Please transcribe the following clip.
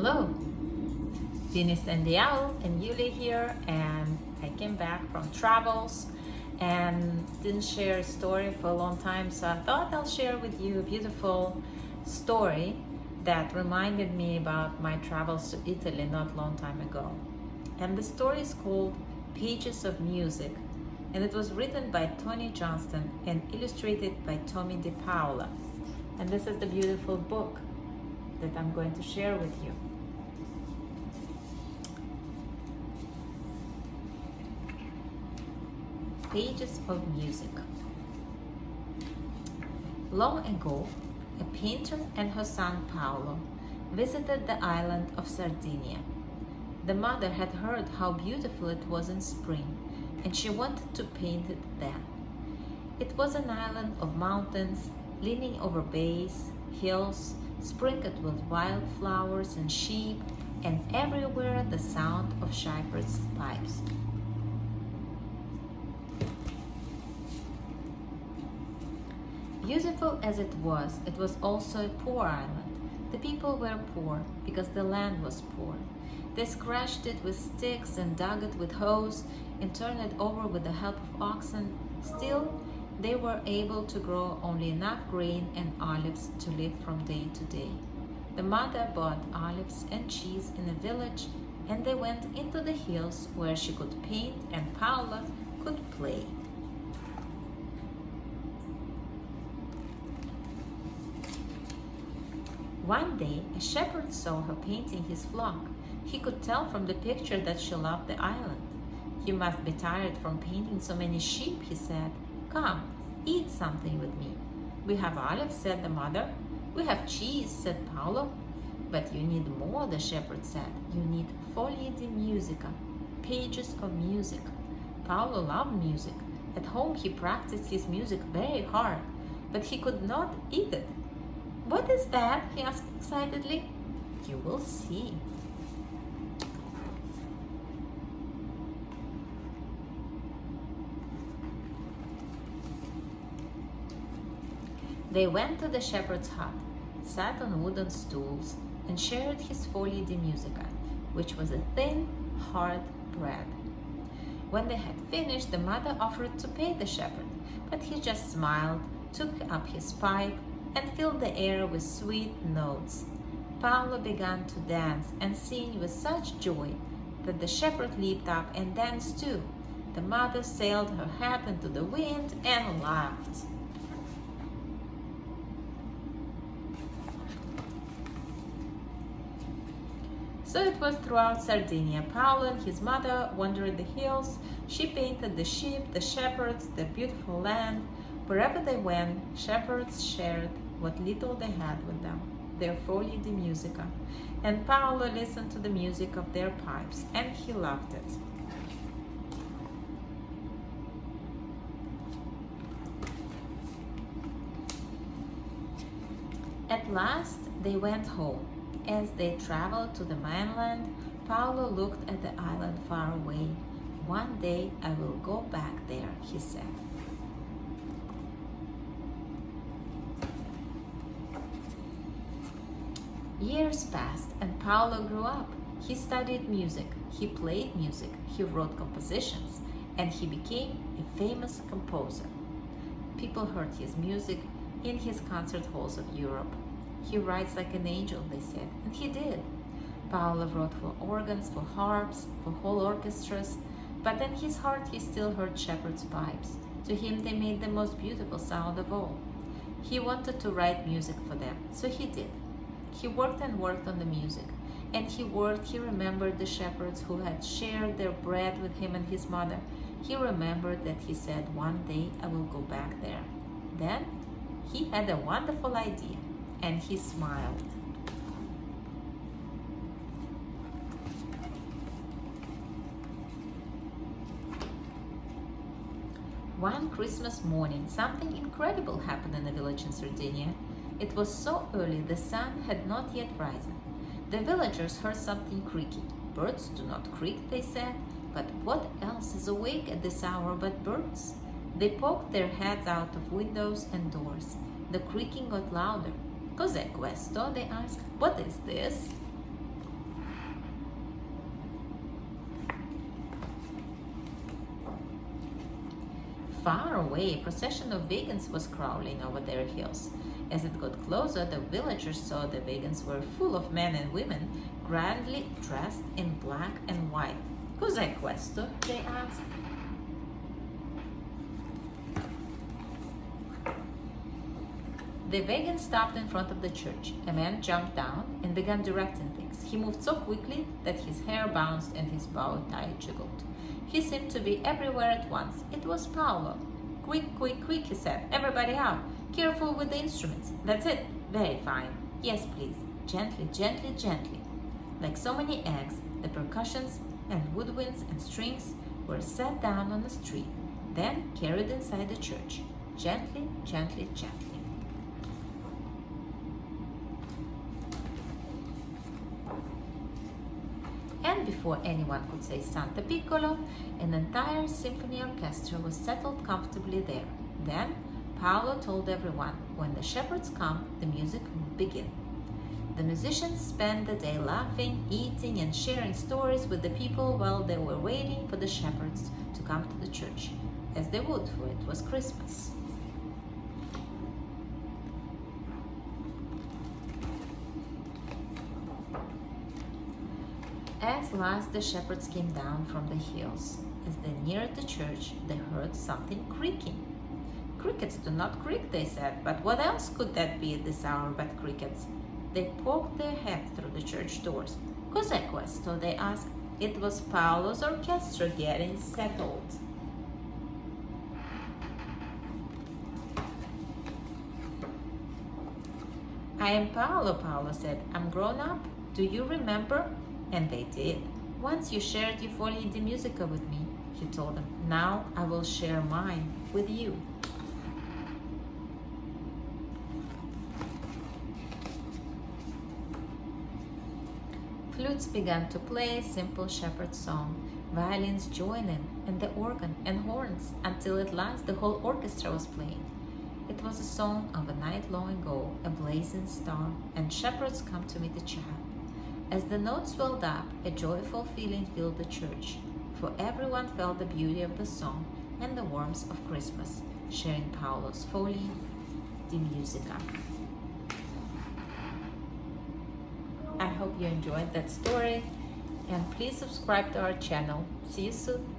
Hello, Venus and the Owl and Yuli here, and I came back from travels and didn't share a story for a long time, so I thought I'll share with you a beautiful story that reminded me about my travels to Italy not long time ago. And the story is called Pages of Music, and it was written by Tony Johnston and illustrated by Tommy Di Paola. And this is the beautiful book that I'm going to share with you. Pages of Music. Long ago, a painter and her son Paolo visited the island of Sardinia. The mother had heard how beautiful it was in spring, and she wanted to paint it then. It was an island of mountains, leaning over bays, hills, sprinkled with wildflowers and sheep, and everywhere the sound of shepherds' pipes. Beautiful as it was also a poor island. The people were poor because the land was poor. They scratched it with sticks and dug it with hoes and turned it over with the help of oxen. Still, they were able to grow only enough grain and olives to live from day to day. The mother bought olives and cheese in a village, and they went into the hills where she could paint and Paola could play. One day, a shepherd saw her painting his flock. He could tell from the picture that she loved the island. "You must be tired from painting so many sheep," he said. "Come, eat something with me." "We have olives," said the mother. "We have cheese," said Paolo. "But you need more," the shepherd said. "You need fogli di musica, pages of music." Paolo loved music. At home he practiced his music very hard, but he could not eat it. "What is that?" he asked excitedly. "You will see." They went to the shepherd's hut, sat on wooden stools, and shared his fogli di musica, which was a thin, hard bread. When they had finished, the mother offered to pay the shepherd, but he just smiled, took up his pipe, and filled the air with sweet notes. Paolo began to dance and sing with such joy that the shepherd leaped up and danced too. The mother sailed her hat into the wind and laughed. So it was throughout Sardinia. Paolo and his mother wandered the hills. She painted the sheep, the shepherds, the beautiful land. Wherever they went, shepherds shared what little they had with them, their fogli di musica. And Paolo listened to the music of their pipes, and he loved it. At last, they went home. As they traveled to the mainland, Paolo looked at the island far away. "One day I will go back there," he said. Years passed and Paolo grew up. He studied music, he played music, he wrote compositions, and he became a famous composer. People heard his music in his concert halls of Europe. "He writes like an angel," they said, and he did. Paolo wrote for organs, for harps, for whole orchestras, but in his heart he still heard shepherds' pipes. To him they made the most beautiful sound of all. He wanted to write music for them, so he did. He worked and worked on the music, and he remembered the shepherds who had shared their bread with him and his mother. He remembered that he said, "One day I will go back there." Then he had a wonderful idea, and he smiled. One Christmas morning, something incredible happened in a village in Sardinia. It was so early the sun had not yet risen. The villagers heard something creaky. "Birds do not creak," they said, "but what else is awake at this hour but birds?" They poked their heads out of windows and doors. The creaking got louder. "Cos'è questo?" they asked. "What is this?" Far away, a procession of vegans was crawling over their hills. As it got closer, the villagers saw the vegans were full of men and women, grandly dressed in black and white. Cos'è questo? They asked. The vegan stopped in front of the church. A man jumped down and began directing things. He moved so quickly that his hair bounced and his bow tie jiggled. He seemed to be everywhere at once. It was Paolo. Quick, quick, quick, he said. Everybody out. Careful with the instruments. That's it. Very fine. Yes, please. Gently, gently, gently. Like so many eggs, the percussions and woodwinds and strings were set down on the street, then carried inside the church. Gently, gently, gently. And before anyone could say Santa Piccolo, an entire symphony orchestra was settled comfortably there. Then Paolo told everyone, when the shepherds come, the music will begin. The musicians spent the day laughing, eating, and sharing stories with the people while they were waiting for the shepherds to come to the church, as they would, for it was Christmas. At last the shepherds came down from the hills. As they neared the church, they heard something creaking. Crickets do not creak, they said, but what else could that be at this hour but crickets? They poked their heads through the church doors. Cos'è questo? They asked. It was Paolo's orchestra getting settled. I am Paolo, Paolo said. I'm grown up. Do you remember? And they did. Once you shared your Foglie di Musica with me, he told them. Now I will share mine with you. Flutes began to play a simple shepherd song. Violins joined in, and the organ and horns, until at last the whole orchestra was playing. It was a song of a night long ago, a blazing star, and shepherds come to meet the child. As the notes swelled up, a joyful feeling filled the church, for everyone felt the beauty of the song and the warmth of Christmas, sharing Paolo's Foglie di Musica. I hope you enjoyed that story, and please subscribe to our channel. See you soon.